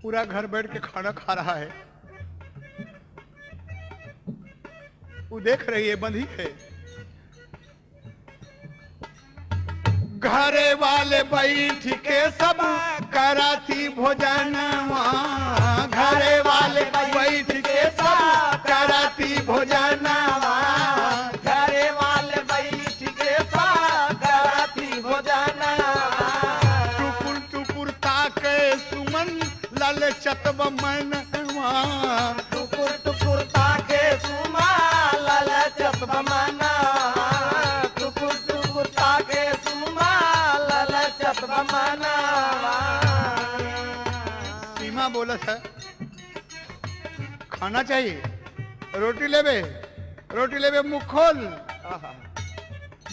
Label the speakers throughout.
Speaker 1: पूरा घर बैठ के खाना खा रहा है। वो देख रही है, बंधी है। घरे वाले बैठ के सब कराती भोजन, घरे वाले बैठ के सब कराती भोजन,
Speaker 2: घरे वाले बैठ के सब कराती भोजन।
Speaker 1: टुकुर टुकुर ताके सुमन ललचत मन,
Speaker 2: टुकुर टुकुर ताके सुमा ललचत मन, टुकुर टुकुर ताके सुमा ललचत मन।
Speaker 1: सीमा बोलत है खाना चाहिए, रोटी लेबे, रोटी लेबे, मुंह खोल,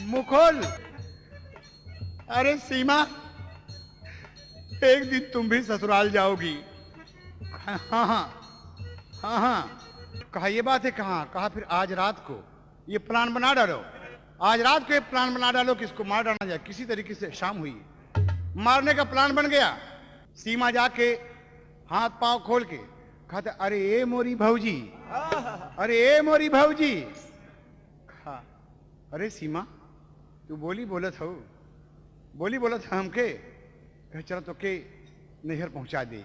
Speaker 1: मुंह खोल। अरे सीमा, एक दिन तुम भी ससुराल जाओगी। हाँ हाँ हाँ हाँ, कहा ये बात है, कहा फिर आज रात को ये प्लान बना डालो, आज रात को ये प्लान बना डालो कि इसको मार डालना जाए किसी तरीके से। शाम हुई, मारने का प्लान बन गया। सीमा जाके हाथ पांव खोल के कहते, अरे ए मोरी भौजी, अरे ए मोरी भौजी। कहा, अरे सीमा तू बोली बोलत हो, बोली बोलत है हमके। कहे चलो तो के नैहर पहुंचा दे।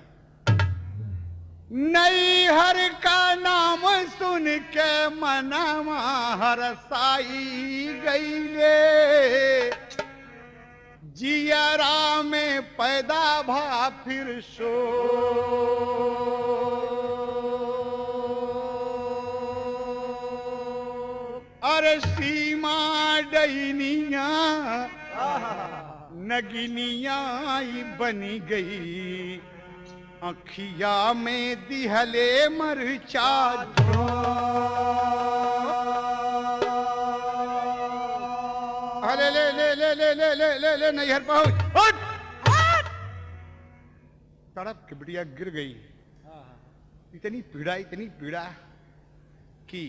Speaker 1: नैहर का नाम सुन के मनमा हरसाई गईले, जियरा में पैदा भा फिर शो। अरे सीमा डैनिया नगिनिया बनी गई, अखिया में दिहले मरचा। अरे ले ले ले ले ले ले ले ले नैहर पहुंच। उठ! तड़प के बिटिया गिर गई। इतनी पीड़ा कि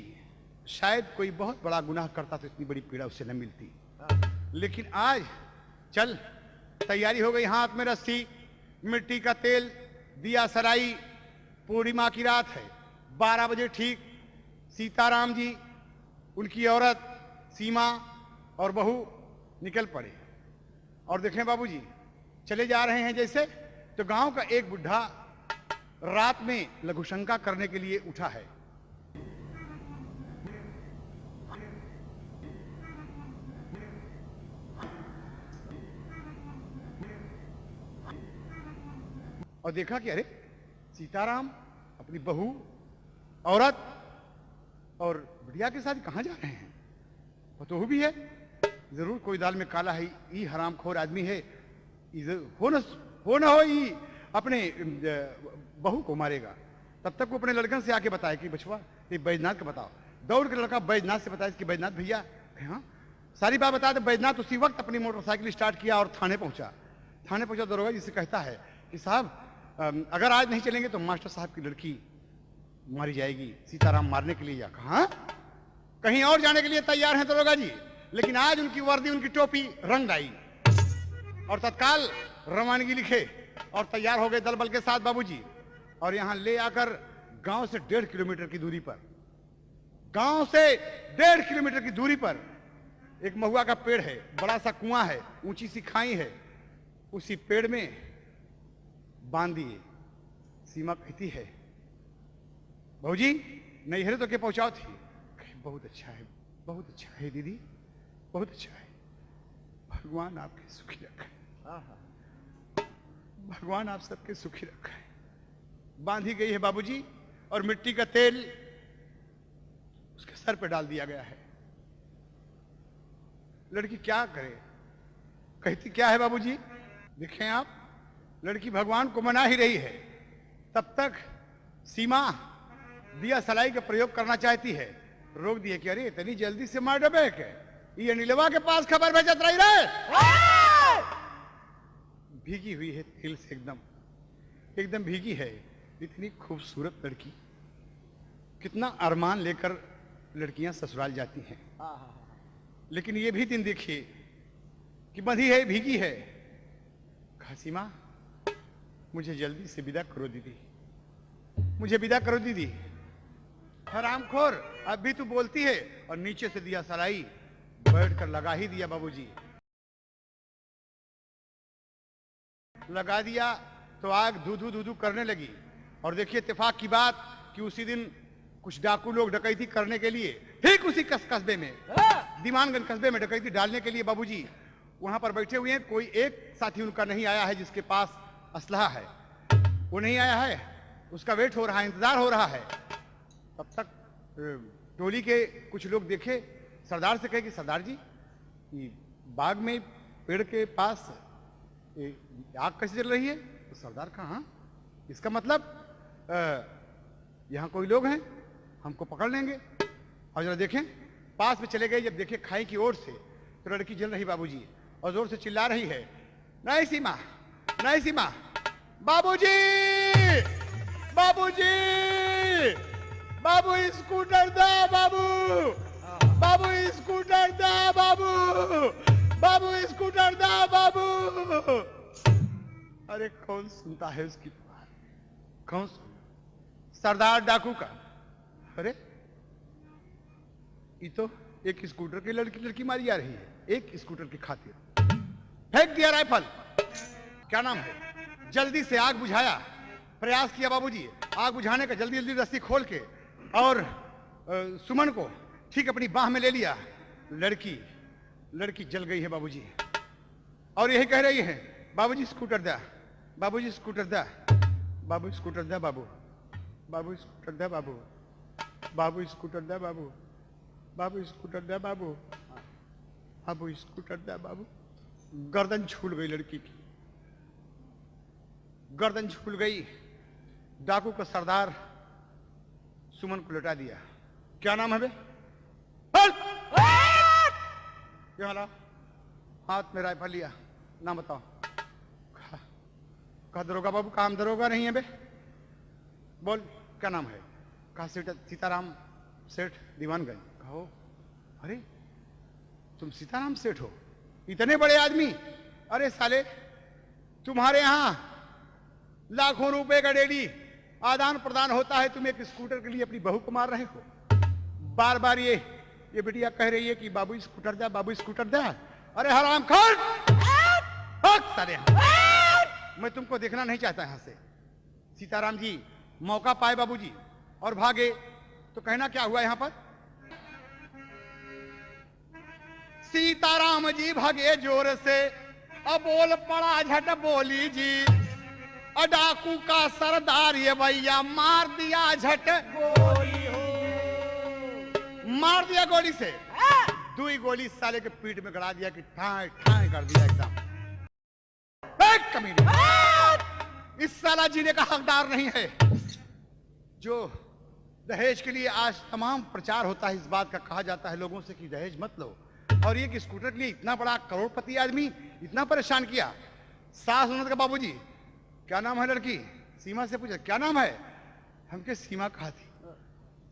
Speaker 1: शायद कोई बहुत बड़ा गुनाह करता तो इतनी बड़ी पीड़ा उससे न मिलती। लेकिन आज चल, तैयारी हो गई, हाथ में रस्सी, मिट्टी का तेल, दिया सराई। पूर्णिमा की रात है, 12 बजे ठीक सीताराम जी, उनकी औरत सीमा और बहू निकल पड़े। और देखें बाबूजी चले जा रहे हैं जैसे, तो गांव का एक बुढ़ा रात में लघुशंका करने के लिए उठा है। और देखा कि अरे सीताराम अपनी बहू, औरत और बिटिया के साथ कहां जा रहे हैं। पतोहू भी है, जरूर कोई दाल में काला है, ये हरामखोर आदमी है, हो न हो ये अपने बहू को मारेगा। तब तक वो अपने लड़कन से आके बताए कि बछवा ये बैजनाथ का बताओ। दौड़ के लड़का बैजनाथ से बताया कि बैजनाथ भैया, हाँ सारी बात बता दे। बैजनाथ उसी वक्त अपनी मोटरसाइकिल स्टार्ट किया और थाने पहुंचा। थाने पहुंचा, दरोगा जिसे कहता है कि साहब अगर आज नहीं चलेंगे तो मास्टर साहब की लड़की मारी जाएगी, सीताराम मारने के लिए जा। कहा कहीं और जाने के लिए तैयार हैं दरोगा जी, लेकिन आज उनकी वर्दी, उनकी टोपी रंग आई और तत्काल रवानगी लिखे और तैयार हो गए दल बल के साथ बाबूजी। और यहां ले आकर गांव से 1.5 किलोमीटर की दूरी पर, गांव से 1.5 किलोमीटर की दूरी पर एक महुआ का पेड़ है, बड़ा सा कुआं है, ऊंची सी खाई है, उसी पेड़ में बांध दिए। सीमा कहती है, भौजी नैहरे तो के पहुंचाओ थी। बहुत अच्छा है, बहुत अच्छा है दीदी, बहुत अच्छा है, भगवान आपके सुखी रखे, भगवान आप सबके सुखी रखे। बांधी गई है बाबूजी, और मिट्टी का तेल उसके सर पे डाल दिया गया है। लड़की क्या करे, कहती क्या है बाबूजी, देखें आप, लड़की भगवान को मना ही रही है। तब तक सीमा दिया सलाई का प्रयोग करना चाहती है, रोक दिए कि अरे इतनी जल्दी से मार डबे के, ये अनिलवा के पास खबर भेजत रही रहे। भीगी हुई है तिल से, एकदम एकदम भीगी है। इतनी खूबसूरत लड़की, कितना अरमान लेकर लड़कियां ससुराल जाती हैं, लेकिन ये भी दिन देखिए कि बंधी है, भीगी है। कहा सीमा मुझे जल्दी से विदा करो दीदी, मुझे विदा करो दीदी। हरामखोर, अब भी तू बोलती है। और नीचे से दिया सलाई बैठ कर लगा ही दिया बाबूजी। लगा दिया तो आग धू धू धू धू करने लगी। और देखिए इत्तेफाक की बात कि उसी दिन कुछ डाकू लोग डकैती करने के लिए ठीक उसी कस्बे में, दीवानगंज कस्बे में डकैती डालने के लिए बाबूजी वहां पर बैठे हुए हैं। कोई एक साथी उनका नहीं आया है जिसके पास असलहा है, वो नहीं आया है। उसका वेट हो रहा है, इंतजार हो रहा है। तब तक टोली के कुछ लोग देखे, सरदार से कहे कि सरदार जी ये बाग में पेड़ के पास आग कैसे जल रही है? तो सरदार कहा हाँ, इसका मतलब यहाँ कोई लोग हैं, हमको पकड़ लेंगे। और जरा देखें, पास में चले गए। जब देखे खाई की ओर से तो लड़की जल रही बाबूजी, और जोर से चिल्ला रही है, नहीं सीमा, नहीं सीमा, बाबूजी, बाबूजी, बाबू स्कूटर दा, बाबू, बाबू स्कूटर दा, बाबू, बाबू स्कूटर दा, बाबू। अरे कौन सुनता है उसकी बात? कौन सुन? सरदार डाकू का। अरे ये तो एक स्कूटर की लड़की मारी जा रही है, एक स्कूटर की खातिर। फेंक दिया राइफल। क्या नाम है? जल्दी से आग बुझाया, प्रयास किया बाबूजी आग बुझाने का। जल्दी जल्दी रस्सी खोल के और सुमन को ठीक अपनी बाह में ले लिया। लड़की जल गई है बाबूजी, और यही कह रही है, बाबूजी स्कूटर दे, बाबूजी स्कूटर दे, बाबू स्कूटर दे, बाबू, बाबू स्कूटर दे, बाबू, बाबू स्कूटर दे, बाबू, बाबू स्कूटर दे, बाबू, बाबू स्कूटर दे, बाबू। गर्दन छूल गई लड़की की, गर्दन छूल गई। डाकू का सरदार सुमन को लौटा दिया। क्या नाम है बे? यहाँ ला, हाथ में राइफल लिया, नाम बताओ। कहा दरोगा बाबू, काम दरोगा नहीं है बे, बोल क्या नाम है? कहा सीताराम सेठ दीवानगंज। कहो अरे तुम सीताराम सेठ हो, इतने बड़े आदमी? अरे साले तुम्हारे यहां लाखों रुपए का डेली आदान प्रदान होता है, तुम एक स्कूटर के लिए अपनी बहू को मार रहे हो। बार बार ये बिटिया कह रही है कि बाबू स्कूटर दे, बाबू स्कूटर दे। अरे हरामखोर, साले मैं तुमको देखना नहीं चाहता यहां से। सीताराम जी मौका पाए बाबूजी और भागे तो कहना क्या हुआ यहां पर? सीताराम जी भागे जोर से, अब बोल पड़ा झट बोली जी, डाकू का सरदार ये भैया मार दिया झट गोली हो, मार दिया गोली से। दुई गोली साले के पीठ में गड़ा दिया कि ठाए ठाए कर दिया एकदम। कमीने, इस साला जीने का हकदार नहीं है। जो दहेज के लिए आज तमाम प्रचार होता है, इस बात का कहा जाता है लोगों से कि दहेज मत लो, और ये कि स्कूटर के लिए इतना बड़ा करोड़पति आदमी इतना परेशान किया। सास ननद का बाबूजी, क्या नाम है लड़की? सीमा से पूछा क्या नाम है? हमके सीमा कहा थी।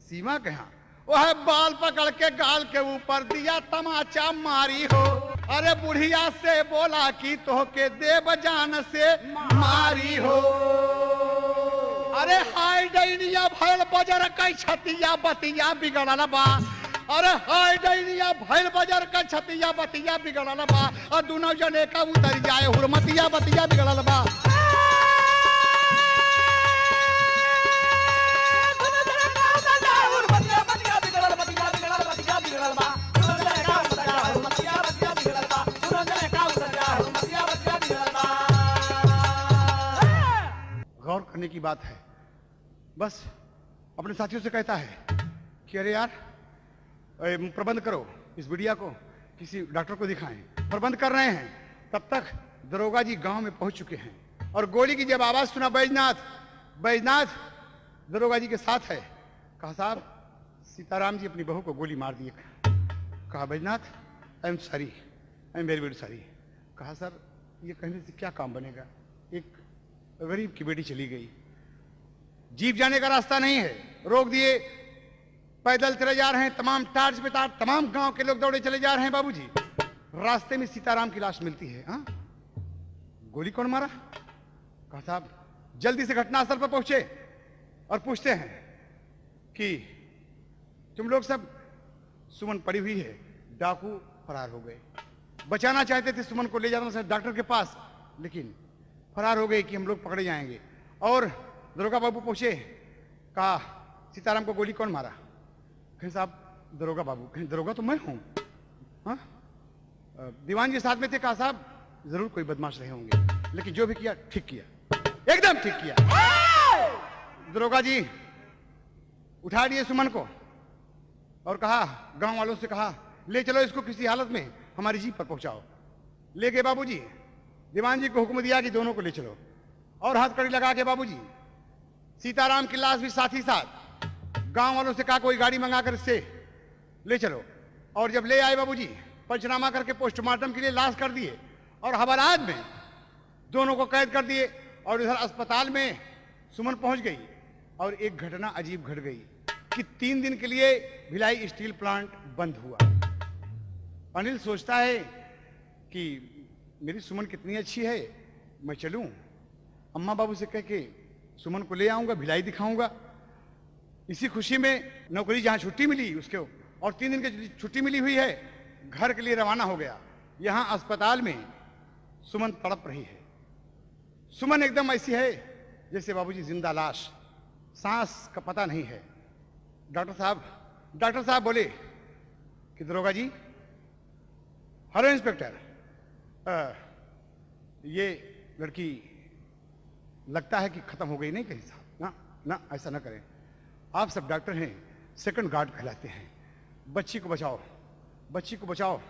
Speaker 1: सीमा कहा? वो है बाल पकड़ के गाल के ऊपर दिया तमाचा मारी हो। अरे बुढ़िया से बोला कि तो के देव जान से मारी हो। अरे हाय डैनिया भैल बजर कई छतिया बतिया बिगड़ल बा। अरे हाय डैनिया भैल बजर का छतिया बतिया बिगड़ल बा, और दोनों जने का उतर जाए हुरमतिया बतिया बिगड़ल बा। गौर करने की बात है। बस अपने साथियों से कहता है कि अरे यार प्रबंध करो, इस बिटिया को किसी डॉक्टर को दिखाएं। प्रबंध कर रहे हैं, तब तक दरोगा जी गांव में पहुंच चुके हैं, और गोली की जब आवाज सुना बैजनाथ दरोगा जी के साथ है। कहा साहब सीताराम जी अपनी बहू को गोली मार दिए। कहा Baijnath I am sorry, I am very very sorry. कहा सर ये कहने से क्या काम बनेगा, एक गरीब की बेटी चली गई, जीप जाने का रास्ता नहीं है, रोक दिए, पैदल चले जा रहे हैं, तमाम टार्च पे तार, तमाम गांव के लोग दौड़े चले जा रहे हैं बाबूजी। रास्ते में सीताराम की लाश मिलती है। हाँ गोली कौन मारा? कहा साहब जल्दी से घटनास्थल पर पहुंचे और पूछते हैं कि तुम लोग सब, सुमन पड़ी हुई है, डाकू फरार हो गए। बचाना चाहते थे सुमन को, ले जाना था डॉक्टर के पास, लेकिन फरार हो गए कि हम लोग पकड़े जाएंगे। और दरोगा बाबू पूछे, कहा सीताराम को गोली कौन मारा? कहे साहब दरोगा बाबू। कहे दरोगा तो मैं हूं। हाँ, दीवान जी साथ में थे। कहा साहब जरूर कोई बदमाश रहे होंगे, लेकिन जो भी किया ठीक किया, एकदम ठीक किया। दरोगा जी उठा लिए सुमन को और कहा, गांव वालों से कहा, ले चलो इसको किसी हालत में हमारी जीप पर पहुंचाओ। ले गए बाबूजी। दीवान जी को हुक्म दिया कि दोनों को ले चलो, और हथकड़ी लगा के बाबूजी सीताराम की लाश भी साथ ही साथ गांव वालों से कहा कोई गाड़ी मंगाकर इससे ले चलो। और जब ले आए बाबूजी, पंचनामा करके पोस्टमार्टम के लिए लाश कर दिए और हवालात में दोनों को कैद कर दिए। और इधर अस्पताल में सुमन पहुंच गई और एक घटना अजीब घट गई कि 3 दिन के लिए भिलाई स्टील प्लांट बंद हुआ। अनिल सोचता है कि मेरी सुमन कितनी अच्छी है, मैं चलूं अम्मा बाबू से कह के सुमन को ले आऊंगा, भिलाई दिखाऊंगा। इसी खुशी में नौकरी जहां छुट्टी मिली उसके, और 3 दिन की छुट्टी मिली हुई है, घर के लिए रवाना हो गया। यहां अस्पताल में सुमन तड़प रही है। सुमन एकदम ऐसी है जैसे बाबूजी जिंदा लाश, सांस का पता नहीं है। डॉक्टर साहब बोले कि दरोगा जी, हेलो इंस्पेक्टर, ये लड़की लगता है कि खत्म हो गई। नहीं कहीं साहब, ना ना, ऐसा ना करें, आप सब डॉक्टर हैं, सेकंड गार्ड कहलाते हैं। बच्ची को बचाओ, बच्ची को बचाओ।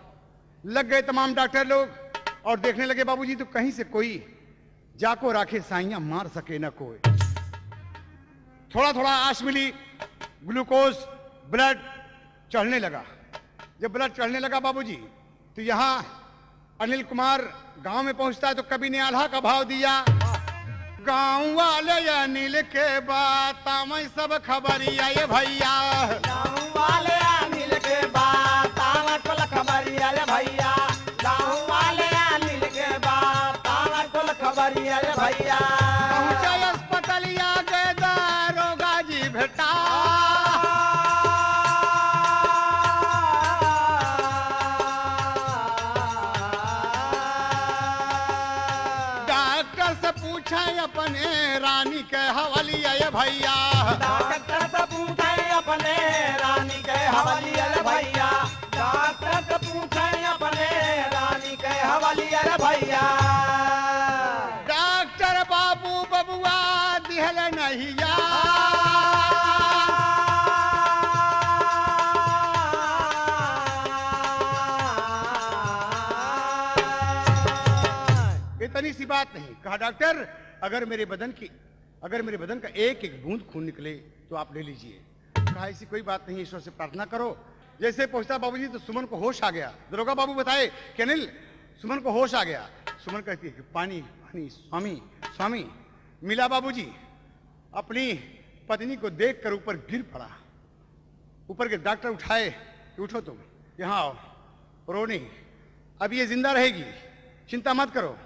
Speaker 1: लग गए तमाम डॉक्टर लोग और देखने लगे बाबूजी तो कहीं से कोई जाको राखे साइयां मार सके ना कोई। थोड़ा थोड़ा आश मिली, ग्लूकोज ब्लड चढ़ने लगा। जब ब्लड चढ़ने लगा बाबूजी, तो यहां अनिल कुमार गांव में पहुंचता है तो कभी ने आल्हा का भाव दिया। गांव वाले अनिल के बात मैं सब खबरिया ये भैया,
Speaker 2: गाँव वाले अनिल के बात कुल खबरिया रे भैया, गाँव वाले अनिल के बात कुल खबरिया रे भैया।
Speaker 1: पहुंचे अस्पतालिया गए दारोगा जी भेटा। डॉक्टर से पूछा अपने रानी के हवालिया ये भैया,
Speaker 2: डॉक्टर से पूछे अपने रानी के हवालिया रे भैया, डॉक्टर से पूछे अपने रानी के हवालिया रे भैया।
Speaker 1: डॉक्टर बाबू बबुआ दिहल नहिया। इतनी सी बात नहीं, कहा डॉक्टर अगर मेरे बदन का एक एक बूंद खून निकले तो आप ले लीजिए। कहा ऐसी कोई बात नहीं, ईश्वर से प्रार्थना करो। जैसे पहुंचता बाबूजी तो सुमन को होश आ गया। दरोगा बाबू बताए कि अनिल, सुमन को होश आ गया। सुमन कहती है कि पानी पानी स्वामी स्वामी। मिला बाबूजी, अपनी पत्नी को देखकर ऊपर गिर पड़ा। ऊपर के डॉक्टर उठाए कि उठो तुम, यहाँ आओ, रो नहीं, अब ये जिंदा रहेगी, चिंता मत करो।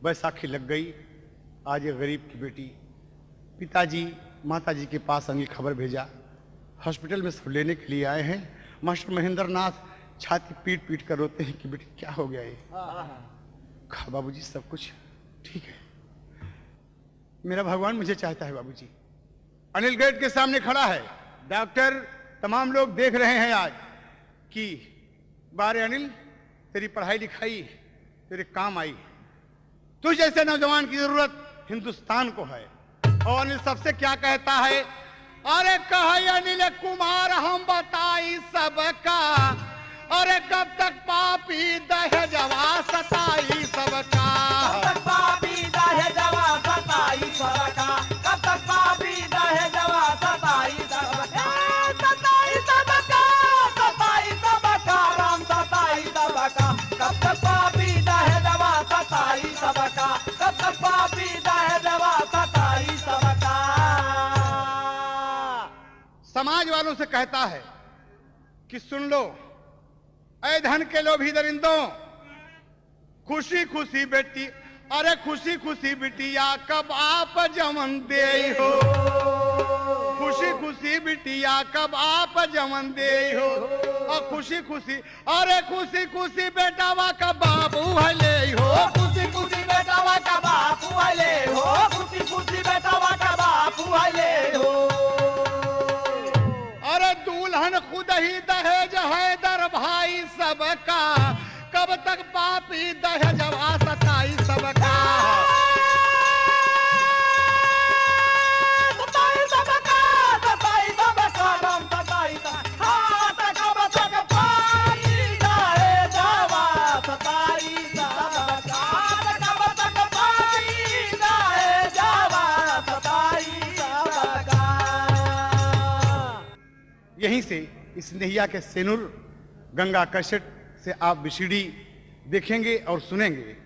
Speaker 1: बैसाखी लग गई। आज ये गरीब की बेटी, पिताजी माताजी के पास अंगी खबर भेजा, हॉस्पिटल में सब लेने के लिए आए हैं। मास्टर महेंद्र नाथ छाती पीट पीट कर रोते हैं कि बेटी क्या हो गया ये। कहा बाबूजी सब कुछ ठीक है, मेरा भगवान मुझे चाहता है बाबूजी। अनिल गेट के सामने खड़ा है, डॉक्टर तमाम लोग देख रहे हैं आज कि बारे अनिल, तेरी पढ़ाई लिखाई तेरे काम आई, तुझ जैसे नौजवान की जरूरत हिंदुस्तान को है। और अनिल सबसे क्या कहता है, अरे कहे अनिल कुमार हम बताई सबका, अरे कब तक पापी दहेजवा सताई सबका,
Speaker 2: कब तक पापी दहेजवा सताई सबका, कब तक पापी दहेजवा सताई सबका, सताई सबका, सताई सबका, राम सताई सबका, कब तक पापी दहेजवा सताई सबका, कब तक पापी दहेजवा सताई सबका।
Speaker 1: समाज वालों से कहता है कि सुन लो ऐ धन के लोभी दरिंदों, खुशी खुशी बेटी अरे खुशी खुशी बिटिया कब आप जमन दे हो, खुशी खुशी बिटिया कब आप जमन दे हो, और खुशी खुशी, अरे खुशी खुशी बेटावा का बाबू हले हो,
Speaker 2: खुशी खुशी बेटावा का बापू आले हो, खुशी खुशी बेटावा का बापू आले हो।
Speaker 1: अरे दुल्हन खुद ही दहेज है दर भाई सबका, कब तक पापी दहेजवा सताई सबका।
Speaker 2: सताई सबका, सताई सबका, राम सताई सबका, हाँ कब तक पापी दहेजवा सताई सबका, कब तक पापी दहेजवा सताई सबका।
Speaker 1: यहीं से इस नैया के सेनुर गंगा कैसेट से आप बीसीडी देखेंगे और सुनेंगे।